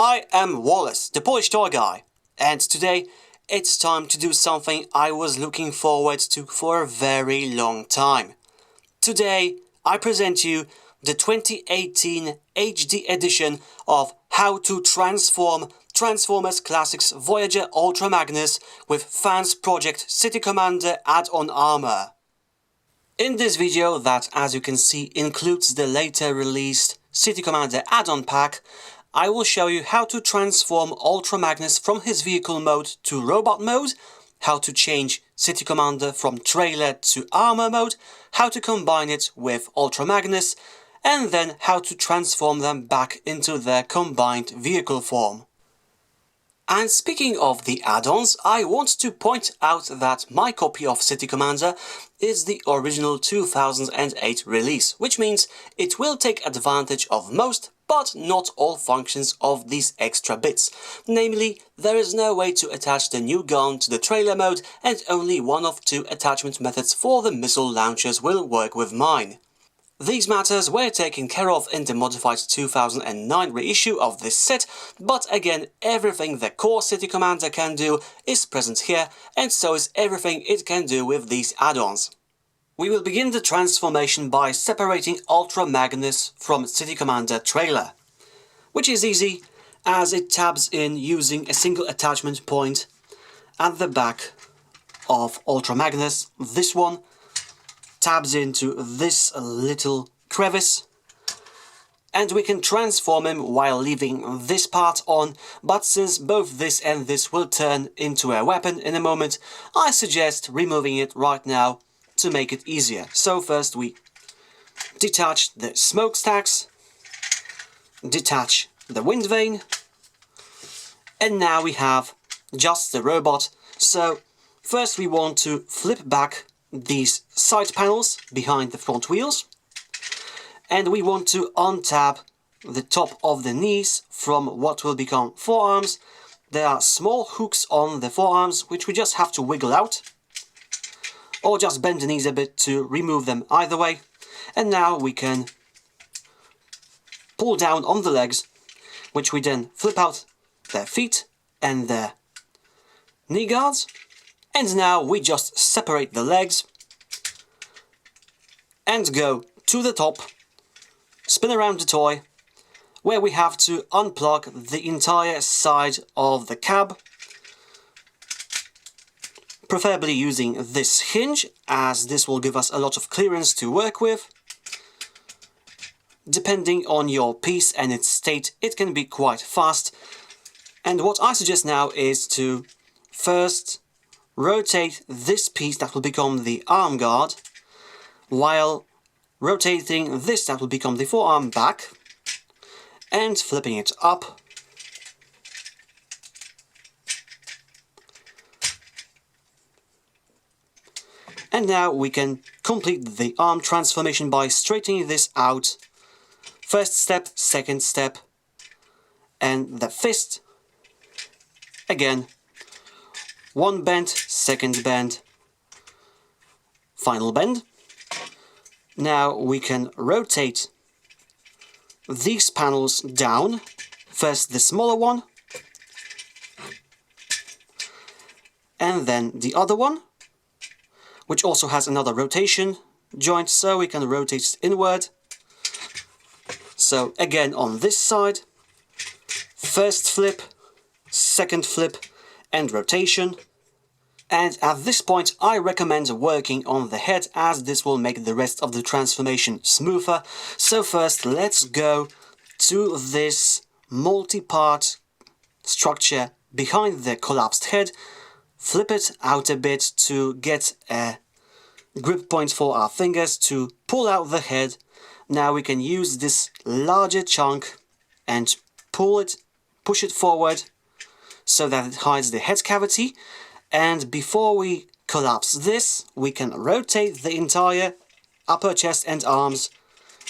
I am Wallace, the Polish toy guy, and today it's time to do something I was looking forward to for a very long time. Today I present you the 2018 HD edition of How to Transform Transformers Classics Voyager Ultra Magnus with Fansproject CITY Commander Add-on Armour. In this video that, as you can see, includes the later released City Commander add-on pack, I will show you how to transform Ultra Magnus from his vehicle mode to robot mode, how to change City Commander from trailer to armor mode, how to combine it with Ultra Magnus, and then how to transform them back into their combined vehicle form. And speaking of the add-ons, I want to point out that my copy of City Commander is the original 2008 release, which means it will take advantage of most, but not all functions of these extra bits. Namely, there is no way to attach the new gun to the trailer mode, and only one of two attachment methods for the missile launchers will work with mine. These matters were taken care of in the modified 2009 reissue of this set, but again, everything the core City Commander can do is present here, and so is everything it can do with these add-ons. We will begin the transformation by separating Ultra Magnus from City Commander trailer, which is easy as it tabs in using a single attachment point at the back of Ultra Magnus. This one tabs into this little crevice, and we can transform him while leaving this part on, but since both this and this will turn into a weapon in a moment, I suggest removing it right now to make it easier. So first we detach the smokestacks, detach the wind vane, and now we have just the robot. So first we want to flip back these side panels behind the front wheels, and we want to untab the top of the knees from what will become forearms. There are small hooks on the forearms which we just have to wiggle out, or just bend the knees a bit to remove them either way. And now we can pull down on the legs, which we then flip out their feet and their knee guards. And now we just separate the legs and go to the top, spin around the toy, where we have to unplug the entire side of the cab, preferably using this hinge, as this will give us a lot of clearance to work with. Depending on your piece and its state, it can be quite fast. And what I suggest now is to first rotate this piece that will become the arm guard, while rotating this that will become the forearm back, and flipping it up. And now we can complete the arm transformation by straightening this out. First step, second step, and the fist. Again, one bend, second bend, final bend. Now we can rotate these panels down. First the smaller one, and then the other one, which also has another rotation joint, so we can rotate it inward. So again on this side, first flip, second flip, and rotation. And at this point I recommend working on the head, as this will make the rest of the transformation smoother. So first let's go to this multi-part structure behind the collapsed head, flip it out a bit to get a grip point for our fingers to pull out the head. Now we can use this larger chunk and push it forward so that it hides the head cavity. And before we collapse this, we can rotate the entire upper chest and arms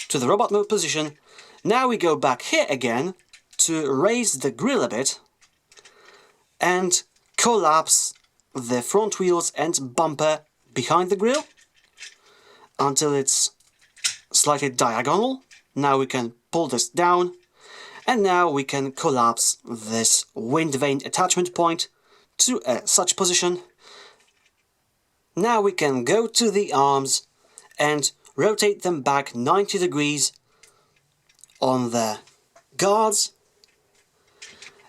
to the robot mode position. Now we go back here again to raise the grille a bit and collapse the front wheels and bumper behind the grille until it's slightly diagonal. Now we can pull this down And now we can collapse this wind vane attachment point to such position. Now we can go to the arms and rotate them back 90 degrees on the guards.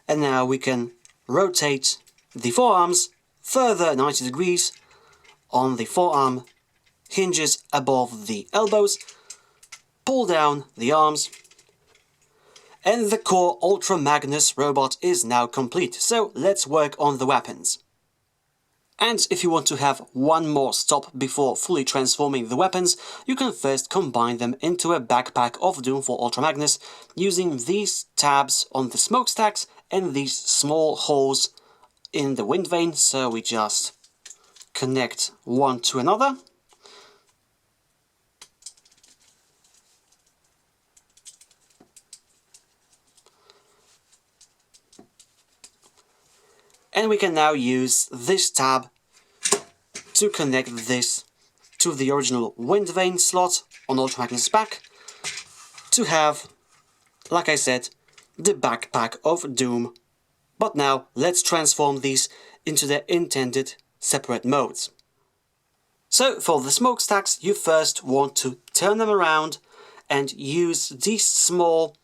And now we can rotate the forearms further 90 degrees on the forearm hinges above the elbows. Pull down the arms. And the core Ultra Magnus robot is now complete. So let's work on the weapons. And if you want to have one more stop before fully transforming the weapons, you can first combine them into a backpack of Doom for Ultra Magnus using these tabs on the smokestacks and these small holes in the wind vane. So we just connect one to another. And we can now use this tab to connect this to the original wind vane slot on Ultra Magnus' back to have, like I said, the backpack of Doom. But now let's transform these into their intended separate modes. So for the smokestacks, you first want to turn them around and use these small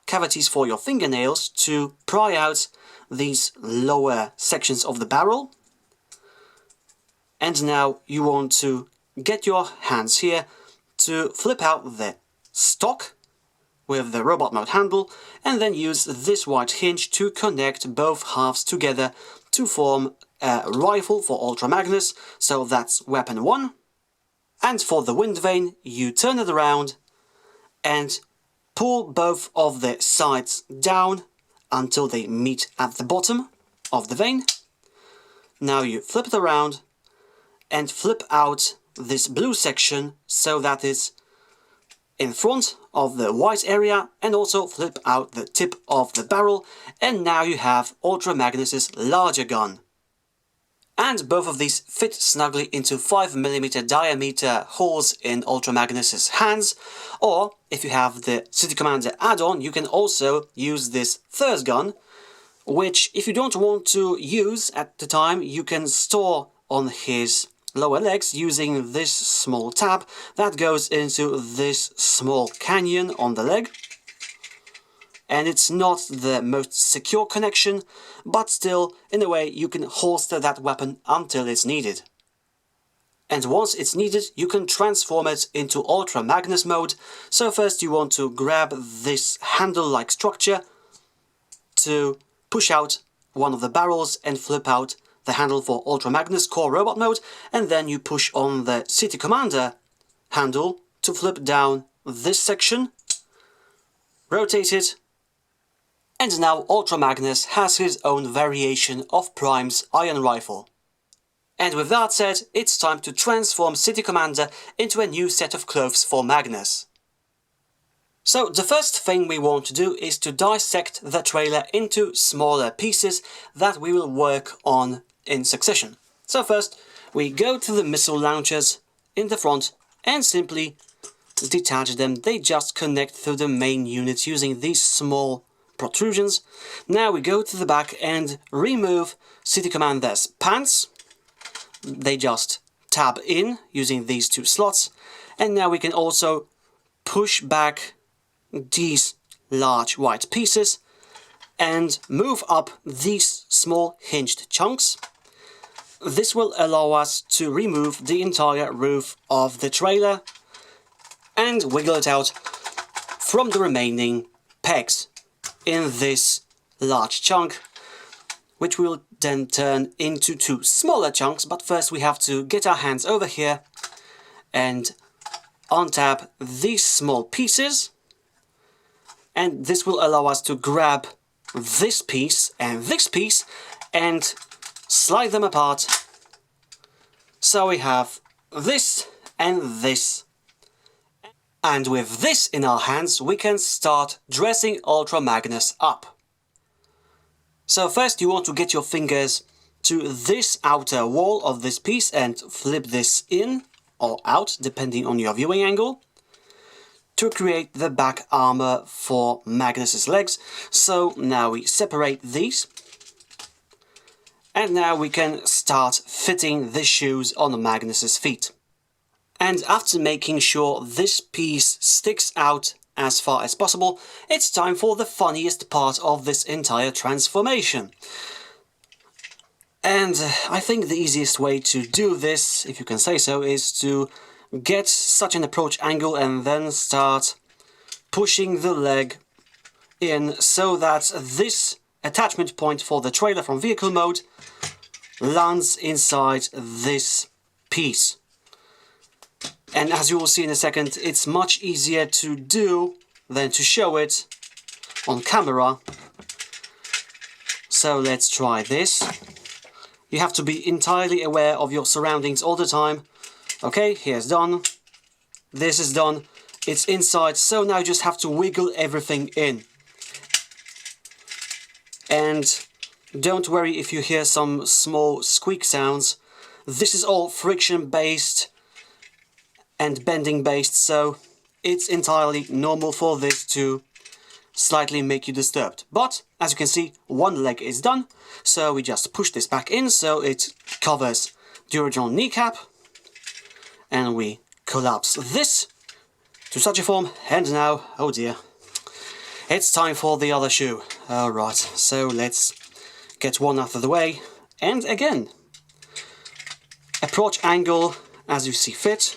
cavities for your fingernails to pry out these lower sections of the barrel. And now you want to get your hands here to flip out the stock with the robot mode handle and then use this white hinge to connect both halves together to form a rifle for Ultra Magnus. So that's weapon 1. And for the wind vane, you turn it around and pull both of the sides down until they meet at the bottom of the vane. Now you flip it around and flip out this blue section so that it's in front of the white area, and also flip out the tip of the barrel, and now you have Ultra Magnus' larger gun. And both of these fit snugly into 5mm diameter holes in Ultra Magnus' hands, or if you have the City Commander add-on, you can also use this third gun, which if you don't want to use at the time, you can store on his lower legs using this small tab that goes into this small canyon on the leg. And it's not the most secure connection, but still, in a way, you can holster that weapon until it's needed. And once it's needed, you can transform it into Ultra Magnus mode. So first you want to grab this handle-like structure to push out one of the barrels and flip out the handle for Ultra Magnus core robot mode, and then you push on the City Commander handle to flip down this section, rotate it, and now Ultra Magnus has his own variation of Prime's iron rifle. And with that said, it's time to transform City Commander into a new set of clothes for Magnus. So the first thing we want to do is to dissect the trailer into smaller pieces that we will work on in succession. So first we go to the missile launchers in the front and simply detach them. They just connect through the main unit using these small protrusions. Now we go to the back and remove City Commander's pants. They just tab in using these two slots, and now we can also push back these large white pieces and move up these small hinged chunks. This will allow us to remove the entire roof of the trailer and wiggle it out from the remaining pegs in this large chunk, which will then turn into two smaller chunks. But first we have to get our hands over here and untap these small pieces, and this will allow us to grab this piece and slide them apart. So we have this and this. And with this in our hands, we can start dressing Ultra Magnus up. So first you want to get your fingers to this outer wall of this piece and flip this in or out, depending on your viewing angle. to create the back armor for Magnus's legs. So now we separate these. And now we can start fitting the shoes on Magnus's feet. And after making sure this piece sticks out as far as possible, it's time for the funniest part of this entire transformation. And I think the easiest way to do this, if you can say so, is to get such an approach angle and then start pushing the leg in so that this attachment point for the trailer from vehicle mode lands inside this piece. And as you will see in a second, it's much easier to do than to show it on camera. So let's try this. You have to be entirely aware of your surroundings all the time. Okay, here's done. This is done. It's inside, so now you just have to wiggle everything in. And don't worry if you hear some small squeak sounds. This is all friction based and bending based, so it's entirely normal for this to slightly make you disturbed. But as you can see, one leg is done, so we just push this back in so it covers the original kneecap, and we collapse this to such a form, and now, oh dear, it's time for the other shoe. Alright, so let's get one out of the way, and again, approach angle as you see fit.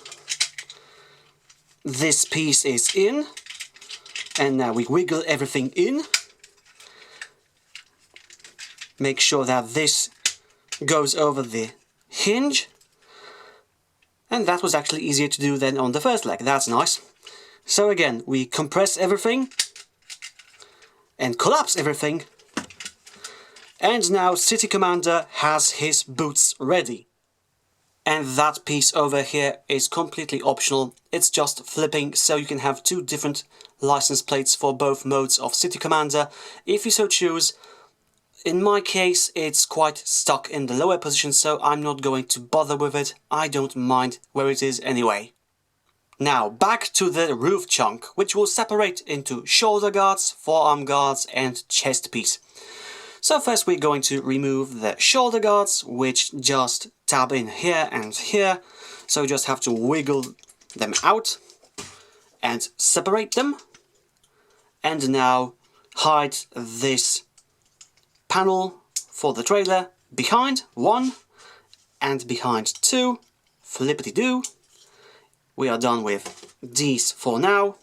This piece is in, and now we wiggle everything in. Make sure that this goes over the hinge. And that was actually easier to do than on the first leg. That's nice. So again, we compress everything and collapse everything. And now City Commander has his boots ready. And that piece over here is completely optional. It's just flipping, so you can have two different license plates for both modes of City Commander, if you so choose. In my case, it's quite stuck in the lower position, so I'm not going to bother with it. I don't mind where it is anyway. Now, back to the roof chunk, which will separate into shoulder guards, forearm guards, and chest piece. So first we're going to remove the shoulder guards, which just tab in here and here. So you just have to wiggle them out and separate them. And now hide this panel for the trailer behind one and behind two. Flippity-doo. We are done with these for now.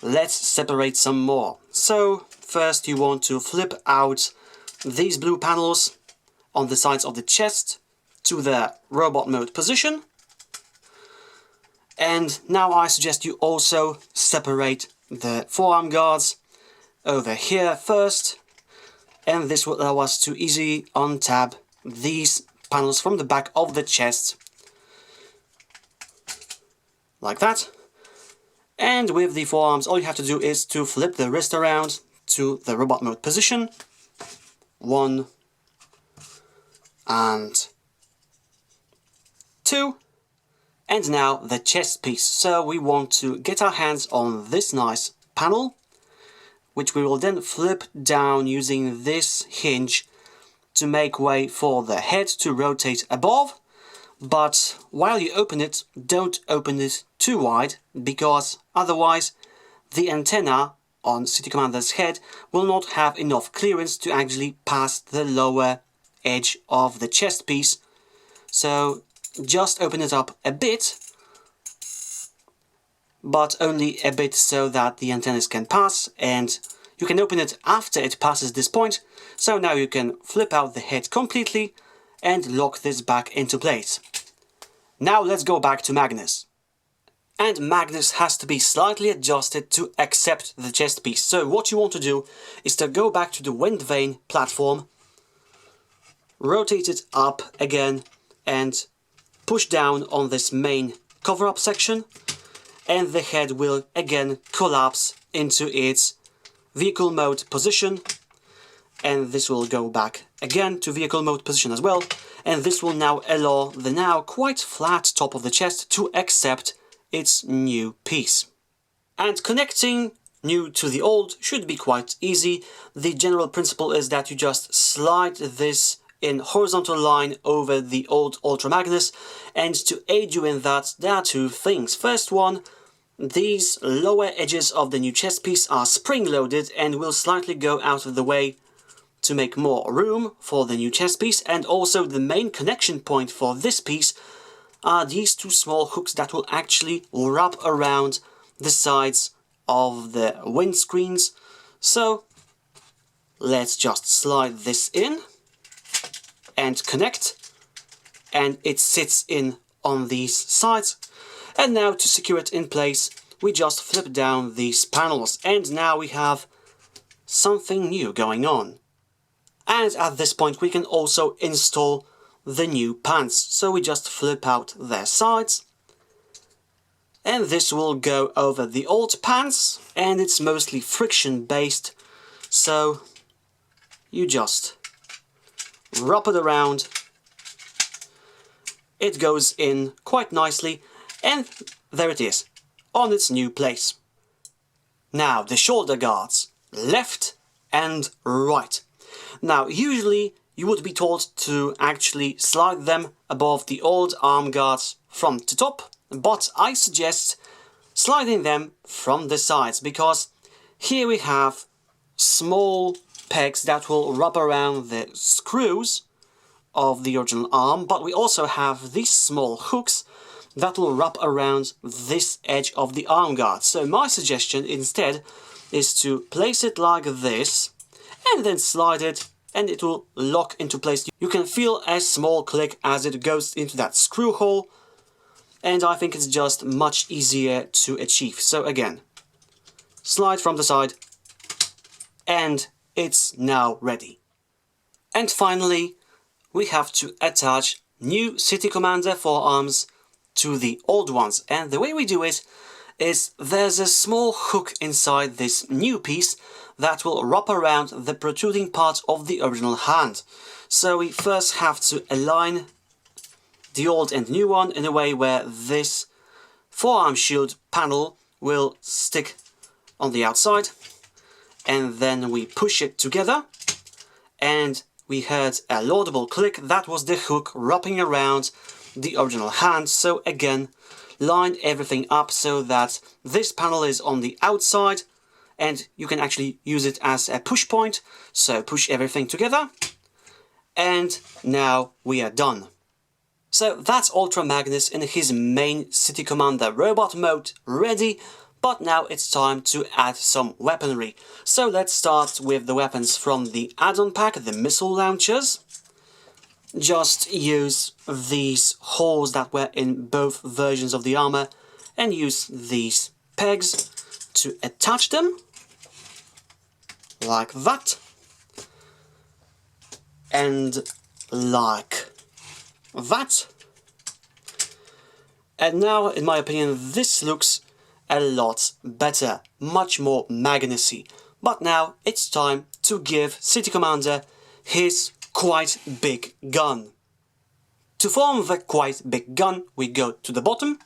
Let's separate some more. So first you want to flip out these blue panels on the sides of the chest to the robot mode position. And now I suggest you also separate the forearm guards over here first, and this will allow us to easily untab these panels from the back of the chest like that. And with the forearms, all you have to do is to flip the wrist around to the robot mode position. 1 and 2, and now the chest piece. So we want to get our hands on this nice panel, which we will then flip down using this hinge to make way for the head to rotate above. But while you open it, don't open it too wide, because otherwise the antenna on City Commander's head will not have enough clearance to actually pass the lower edge of the chest piece. So just open it up a bit, but only a bit so that the antennas can pass, and you can open it after it passes this point. So now you can flip out the head completely and lock this back into place. Now let's go back to Magnus. And Magnus has to be slightly adjusted to accept the chest piece. So what you want to do is to go back to the wind vane platform, rotate it up again and push down on this main cover-up section, and the head will again collapse into its vehicle mode position, and this will go back again to vehicle mode position as well, and this will now allow the now quite flat top of the chest to accept its new piece. And connecting new to the old should be quite easy. The general principle is that you just slide this in horizontal line over the old Ultra Magnus, and to aid you in that, there are two things. First one, these lower edges of the new chest piece are spring-loaded and will slightly go out of the way to make more room for the new chest piece, and also the main connection point for this piece are these two small hooks that will actually wrap around the sides of the windscreens. So let's just slide this in and connect, and it sits in on these sides. And now to secure it in place, we just flip down these panels, and now we have something new going on. And at this point we can also install the new pants, so we just flip out their sides, and this will go over the old pants, and it's mostly friction based, so you just wrap it around, it goes in quite nicely, and there it is, on its new place. Now the shoulder guards, left and right. Now usually you would be told to actually slide them above the old arm guards from the top, but I suggest sliding them from the sides, because here we have small pegs that will wrap around the screws of the original arm, but we also have these small hooks that will wrap around this edge of the arm guard. So my suggestion instead is to place it like this and then slide it, and it will lock into place. You can feel a small click as it goes into that screw hole, and I think it's just much easier to achieve. So again, slide from the side, and it's now ready. And finally, we have to attach new City Commander forearms to the old ones, and the way we do it is there's a small hook inside this new piece that will wrap around the protruding part of the original hand. So we first have to align the old and new one in a way where this forearm shield panel will stick on the outside, and then we push it together, and we heard a laudable click. That was the hook wrapping around the original hand. So again, line everything up so that this panel is on the outside, and you can actually use it as a push point. So push everything together, and now we are done. So that's Ultra Magnus in his main City Commander robot mode ready, but now it's time to add some weaponry. So let's start with the weapons from the add-on pack, the missile launchers. Just use these holes that were in both versions of the armor and use these pegs to attach them, like that, and like that. And now, in my opinion, this looks a lot better, much more Magnusy. But now it's time to give City Commander his quite big gun. To form the quite big gun, we go to the bottom,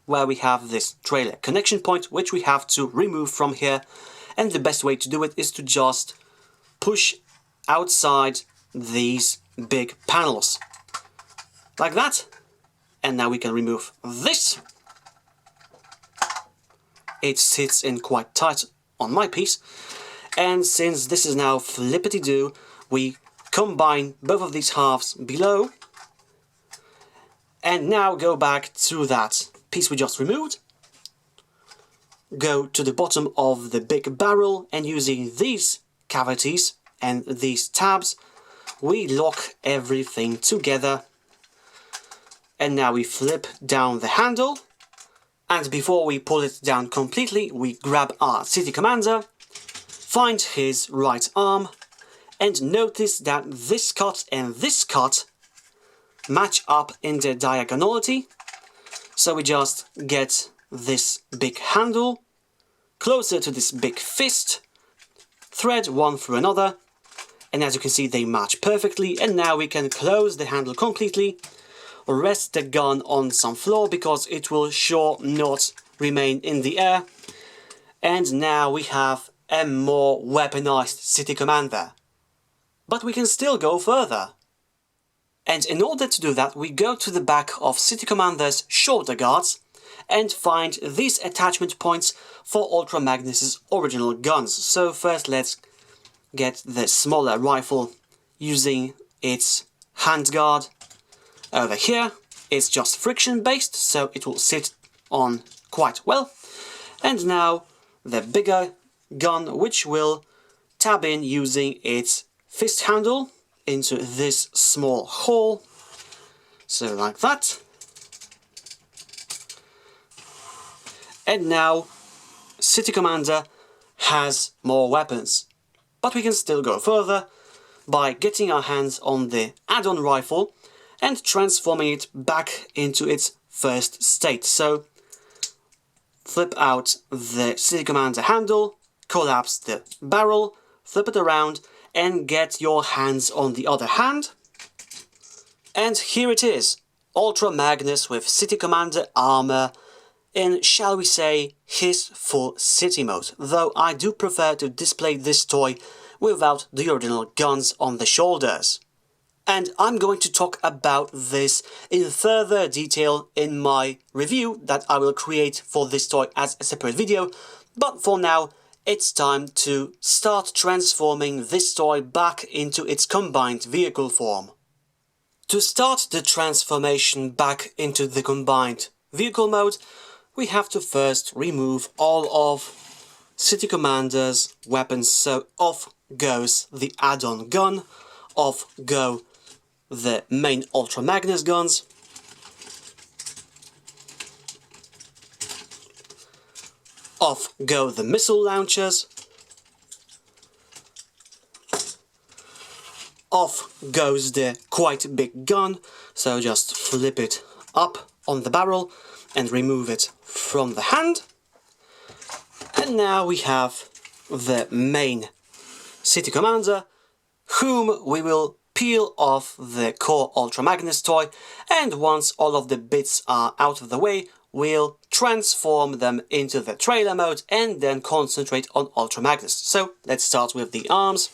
where we have this trailer connection point, which we have to remove from here. And the best way to do it is to just push outside these big panels, like that. And now we can remove this. It sits in quite tight on my piece. And since this is now flippity-do, we combine both of these halves below. And now go back to that piece we just removed. Go to the bottom of the big barrel, and using these cavities and these tabs, we lock everything together. And now we flip down the handle. And before we pull it down completely, we grab our City Commander, find his right arm, and notice that this cut and this cut match up in the diagonality. So we just get this big handle closer to this big fist, thread one through another, and as you can see they match perfectly. And now we can close the handle completely, rest the gun on some floor because it will sure not remain in the air, And now we have a more weaponized City Commander. But we can still go further. And in order to do that, we go to the back of City Commander's shoulder guards and find these attachment points for Ultra Magnus's original guns. So first let's get the smaller rifle using its handguard. Over here it's just friction based, so it will sit on quite well. And now the bigger gun, which will tab in using its fist handle into this small hole, so like that. And now City Commander has more weapons, but we can still go further by getting our hands on the add-on rifle and transforming it back into its first state. So flip out the City Commander handle, collapse the barrel, flip it around and get your hands on the other hand. And here it is, Ultra Magnus with City Commander armor in, shall we say, his full city mode, though I do prefer to display this toy without the original guns on the shoulders. And I'm going to talk about this in further detail in my review that I will create for this toy as a separate video, but for now it's time to start transforming this toy back into its combined vehicle form. To start the transformation back into the combined vehicle mode, we have to first remove all of City Commander's weapons. So off goes the add-on gun, off go the main Ultra Magnus guns, off go the missile launchers, off goes the quite big gun, so just flip it up on the barrel and remove it from the hand. And now we have the main City Commander, whom we will peel off the core Ultra Magnus toy, and once all of the bits are out of the way, we'll transform them into the trailer mode and then concentrate on Ultra Magnus. So let's start with the arms.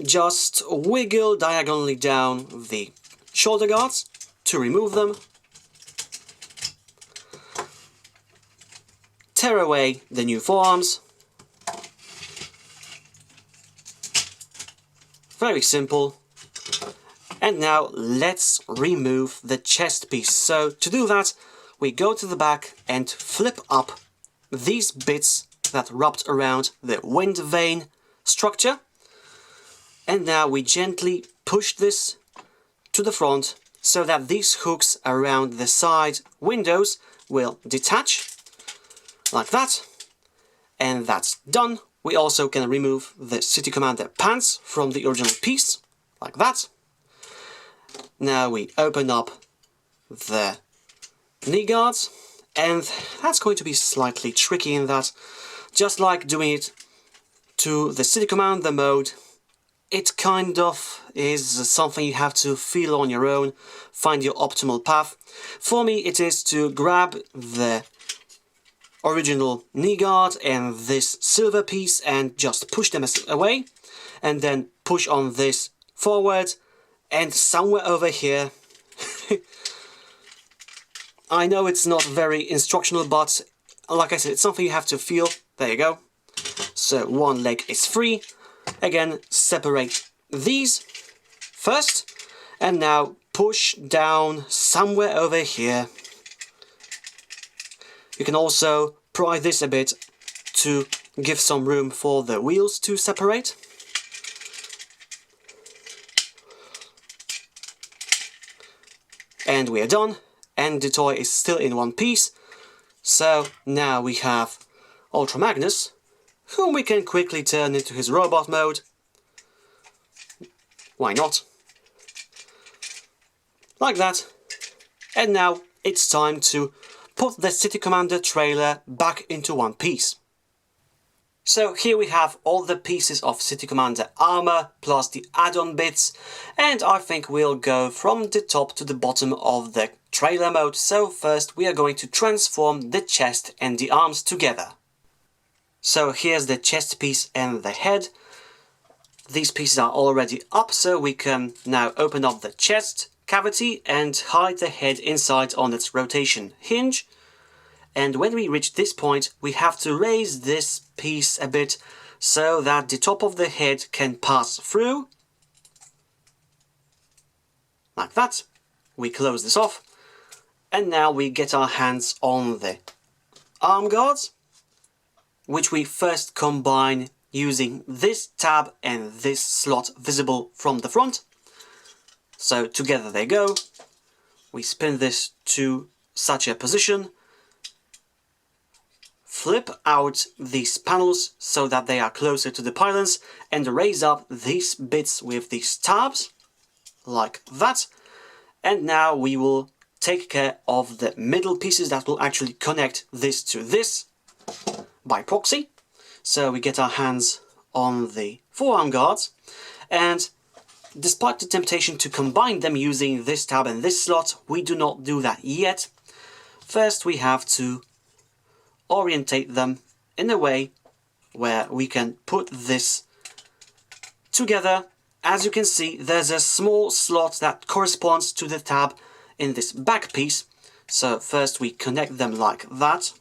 Just wiggle diagonally down the shoulder guards to remove them. Tear away the new forearms. Very simple. And now let's remove the chest piece. So to do that, we go to the back and flip up these bits that wrapped around the wind vane structure. And now we gently push this to the front so that these hooks around the side windows will detach like that. And that's done. We also can remove the City Commander pants from the original piece, like that. Now we open up the knee guards, and that's going to be slightly tricky in that, just like doing it to the City Commander mode, it kind of is something you have to feel on your own, find your optimal path. For me, it is to grab the original knee guard and this silver piece and just push them away, and then push on this forward, and somewhere over here I know it's not very instructional, but like I said, it's something you have to feel. There you go. So one leg is free. Again, separate these first, and now push down somewhere over here. You can also pry this a bit to give some room for the wheels to separate. And we are done, and the toy is still in one piece. So now we have Ultra Magnus, whom we can quickly turn into his robot mode. Why not? Like that. And now it's time to put the City Commander trailer back into one piece. So here we have all the pieces of City Commander armor plus the add-on bits, and I think we'll go from the top to the bottom of the trailer mode. So first we are going to transform the chest and the arms together. So here's the chest piece and the head. These pieces are already up, so we can now open up the chest cavity and hide the head inside on its rotation hinge. And when we reach this point, we have to raise this piece a bit so that the top of the head can pass through. Like that. We close this off. And now we get our hands on the arm guards, which we first combine using this tab and this slot visible from the front. So together they go. We spin this to such a position, flip out these panels so that they are closer to the pylons, and raise up these bits with these tabs, like that. And now we will take care of the middle pieces that will actually connect this to this by proxy. So we get our hands on the forearm guards, and despite the temptation to combine them using this tab and this slot, we do not do that yet. First we have to orientate them in a way where we can put this together. As you can see, there's a small slot that corresponds to the tab in this back piece. So first we connect them like that.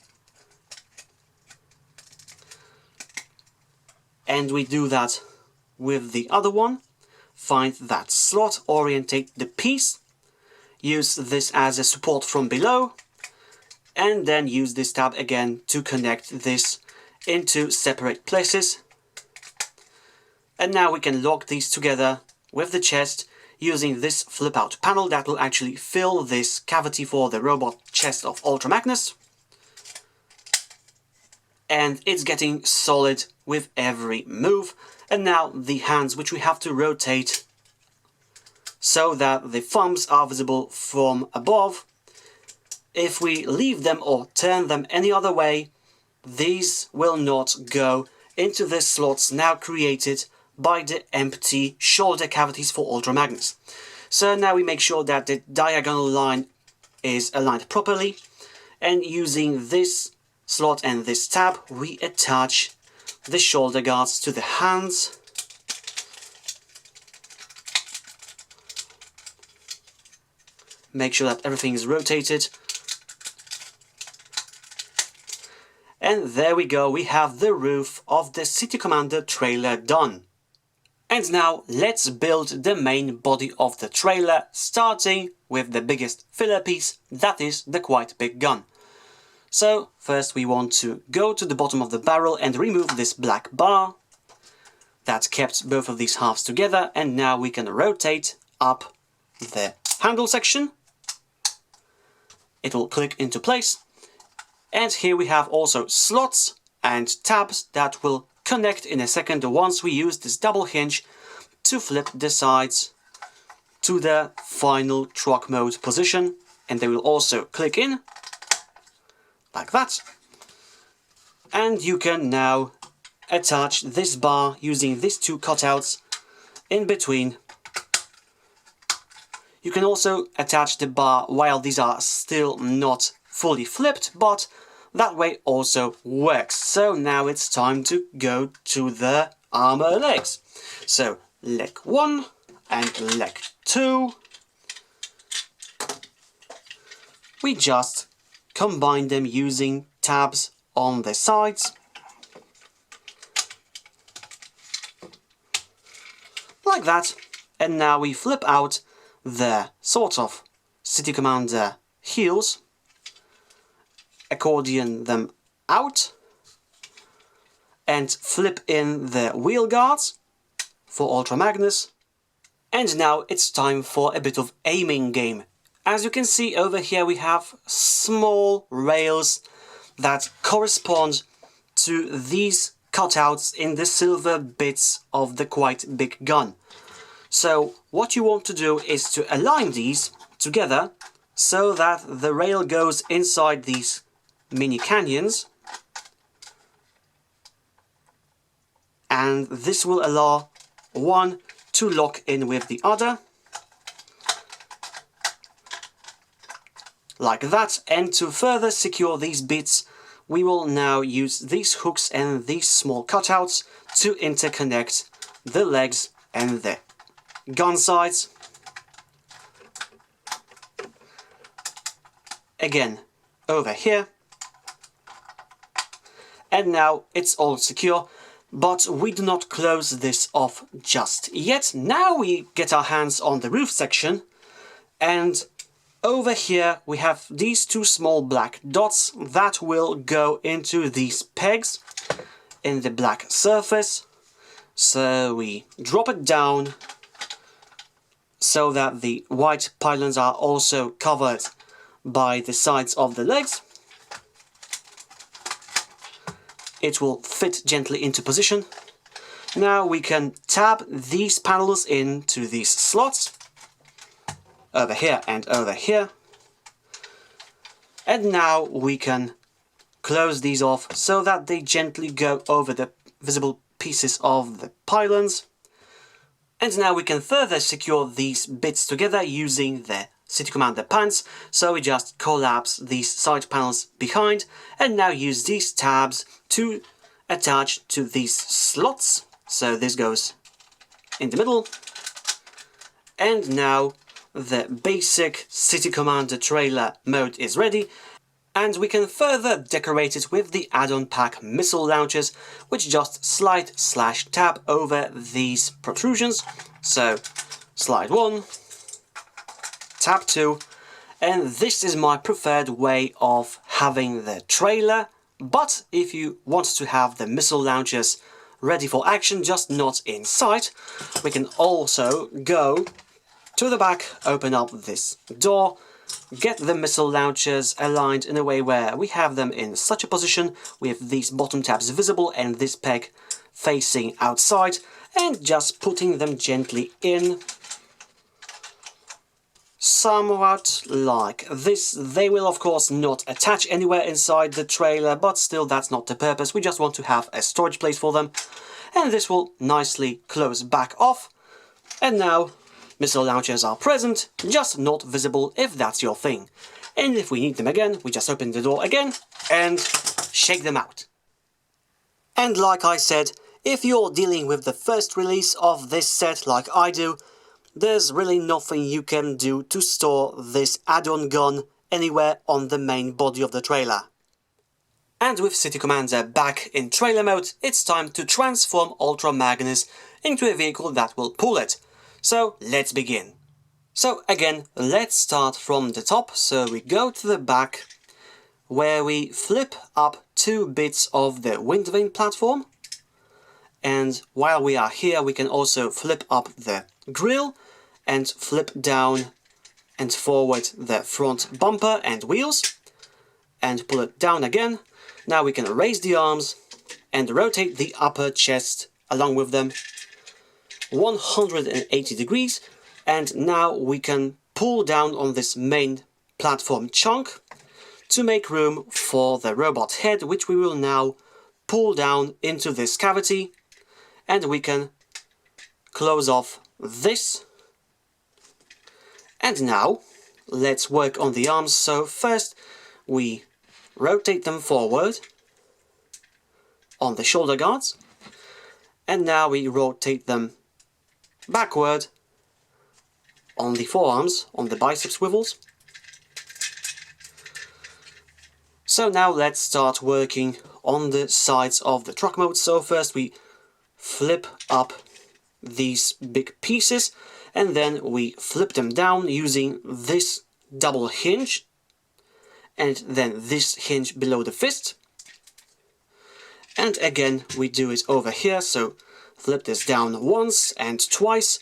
And we do that with the other one. Find that slot, orientate the piece, use this as a support from below, and then use this tab again to connect this into separate places. And now we can lock these together with the chest using this flip out panel that will actually fill this cavity for the robot chest of Ultra Magnus. And it's getting solid with every move. And now the hands, which we have to rotate so that the thumbs are visible from above. If we leave them or turn them any other way, these will not go into the slots now created by the empty shoulder cavities for Ultra Magnus. So now we make sure that the diagonal line is aligned properly, and using this slot and this tab we attach the shoulder guards to the hands. Make sure that everything is rotated. And there we go, we have the roof of the City Commander trailer done. And now let's build the main body of the trailer, starting with the biggest filler piece, that is the quite big gun. So first we want to go to the bottom of the barrel and remove this black bar that kept both of these halves together, and now we can rotate up the handle section. It will click into place, and here we have also slots and tabs that will connect in a second once we use this double hinge to flip the sides to the final truck mode position, and they will also click in like that. And you can now attach this bar using these two cutouts in between. You can also attach the bar while these are still not fully flipped, but that way also works. So now it's time to go to the armor legs. So leg 1 and leg 2. We just combine them using tabs on the sides. Like that. And now we flip out the sort of City Commander heels, accordion them out, and flip in the wheel guards for Ultra Magnus. And now it's time for a bit of aiming game. As you can see over here we have small rails that correspond to these cutouts in the silver bits of the quite big gun. So what you want to do is to align these together so that the rail goes inside these mini canyons, and this will allow one to lock in with the other like that. And to further secure these bits we will now use these hooks and these small cutouts to interconnect the legs and the gun sides. Again, over here. And now it's all secure, but we do not close this off just yet. Now we get our hands on the roof section, and over here we have these two small black dots that will go into these pegs in the black surface. So we drop it down so that the white pylons are also covered by the sides of the legs. It will fit gently into position. Now we can tab these panels into these slots, over here and over here. And now we can close these off so that they gently go over the visible pieces of the pylons. And now we can further secure these bits together using the City Commander pants. So we just collapse these side panels behind and now use these tabs to attach to these slots. So this goes in the middle. And now the basic City Commander trailer mode is ready. And we can further decorate it with the add-on pack missile launchers, which just slide/tap over these protrusions. So slide 1, tap 2, and this is my preferred way of having the trailer. But if you want to have the missile launchers ready for action, just not in sight, we can also go to the back, open up this door, get the missile launchers aligned in a way where we have them in such a position with these bottom tabs visible and this peg facing outside, and just putting them gently in. Somewhat like this. They will of course not attach anywhere inside the trailer, but still that's not the purpose. We just want to have a storage place for them, and this will nicely close back off. And now missile launchers are present, just not visible if that's your thing. And if we need them again, we just open the door again and shake them out. And like I said, if you're dealing with the first release of this set like I do, there's really nothing you can do to store this add-on gun anywhere on the main body of the trailer. And with City Commander back in trailer mode, it's time to transform Ultra Magnus into a vehicle that will pull it. So let's begin. So again, let's start from the top. So we go to the back, where we flip up two bits of the wind vane platform. And while we are here, we can also flip up the grille and flip down and forward the front bumper and wheels and pull it down again. Now we can raise the arms and rotate the upper chest along with them 180 degrees, and now we can pull down on this main platform chunk to make room for the robot head, which we will now pull down into this cavity, and we can close off this. And now let's work on the arms. So first we rotate them forward on the shoulder guards, and now we rotate them backward on the forearms, on the bicep swivels. So now let's start working on the sides of the truck mode. So first we flip up these big pieces, and then we flip them down using this double hinge, and then this hinge below the fist. And again we do it over here, so flip this down once and twice,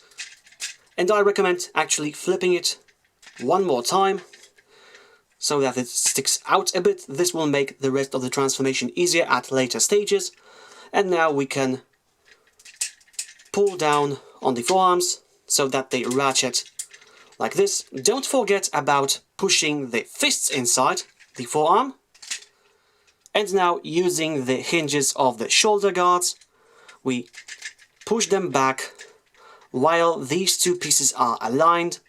and I recommend actually flipping it one more time so that it sticks out a bit. This will make the rest of the transformation easier at later stages. And now we can pull down on the forearms so that they ratchet like this. Don't forget about pushing the fists inside the forearm. And now using the hinges of the shoulder guards, we push them back while these two pieces are aligned.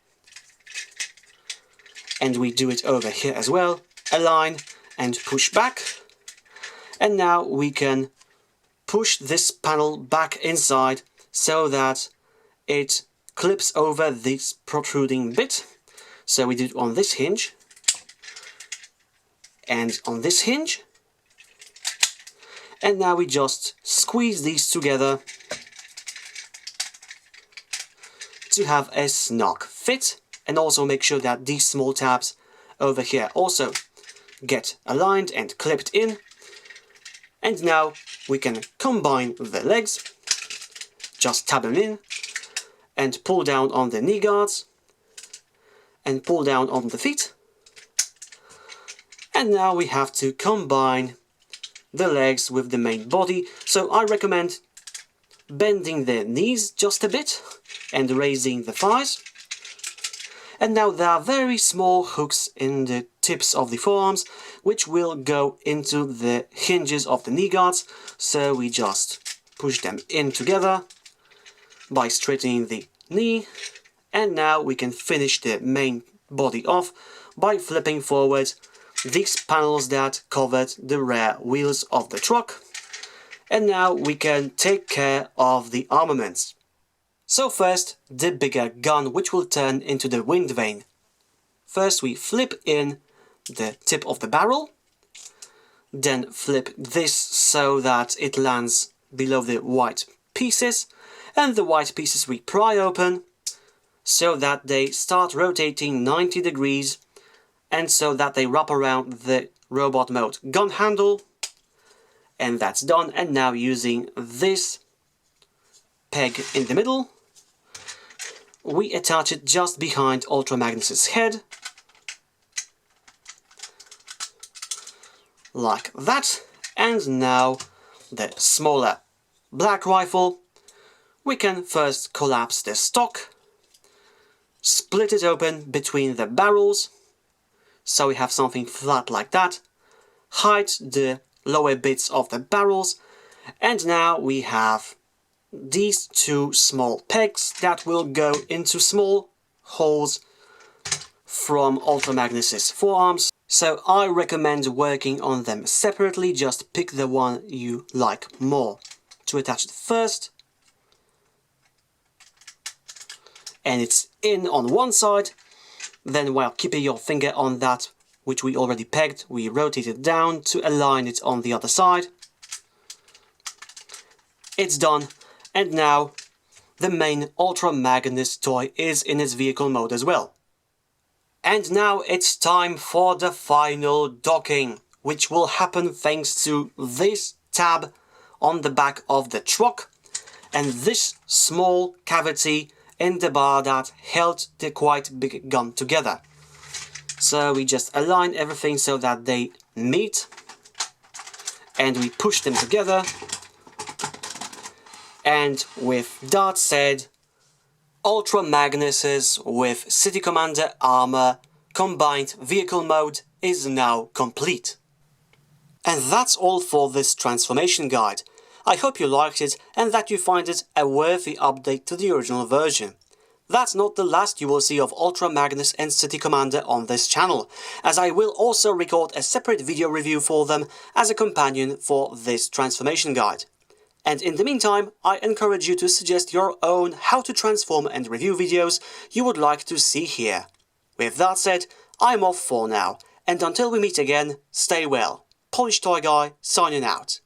And we do it over here as well. Align and push back. And now we can push this panel back inside so that it clips over this protruding bit. So we do it on this hinge and on this hinge. And now we just squeeze these together to have a snug fit, and also make sure that these small tabs over here also get aligned and clipped in. And now we can combine the legs, just tab them in and pull down on the knee guards and pull down on the feet. And now we have to combine the legs with the main body. So I recommend bending the knees just a bit and raising the thighs. And now there are very small hooks in the tips of the forearms which will go into the hinges of the knee guards. So we just push them in together by straightening the knee. And now we can finish the main body off by flipping forward these panels that covered the rear wheels of the truck. And now we can take care of the armaments. So first, the bigger gun, which will turn into the wind vane. First we flip in the tip of the barrel, then flip this so that it lands below the white pieces, and the white pieces we pry open so that they start rotating 90 degrees and so that they wrap around the robot mode gun handle. And that's done. And now using this peg in the middle, we attach it just behind Ultra Magnus's head, like that. And now the smaller black rifle, we can first collapse the stock, split it open between the barrels, so we have something flat like that, hide the lower bits of the barrels, and now we have these two small pegs that will go into small holes from Ultra Magnus's forearms. So I recommend working on them separately, just pick the one you like more to attach it first. And it's in on one side, then while keeping your finger on that which we already pegged, we rotate it down to align it on the other side. It's done. And now the main Ultra Magnus toy is in its vehicle mode as well. And now it's time for the final docking, which will happen thanks to this tab on the back of the truck and this small cavity in the bar that held the quite big gun together. So we just align everything so that they meet and we push them together. And with that said, Ultra Magnus's with City Commander Armour combined vehicle mode is now complete. And that's all for this transformation guide. I hope you liked it and that you find it a worthy update to the original version. That's not the last you will see of Ultra Magnus and City Commander on this channel, as I will also record a separate video review for them as a companion for this transformation guide. And in the meantime, I encourage you to suggest your own how to transform and review videos you would like to see here. With that said, I'm off for now, and until we meet again, stay well. Polish Toy Guy signing out.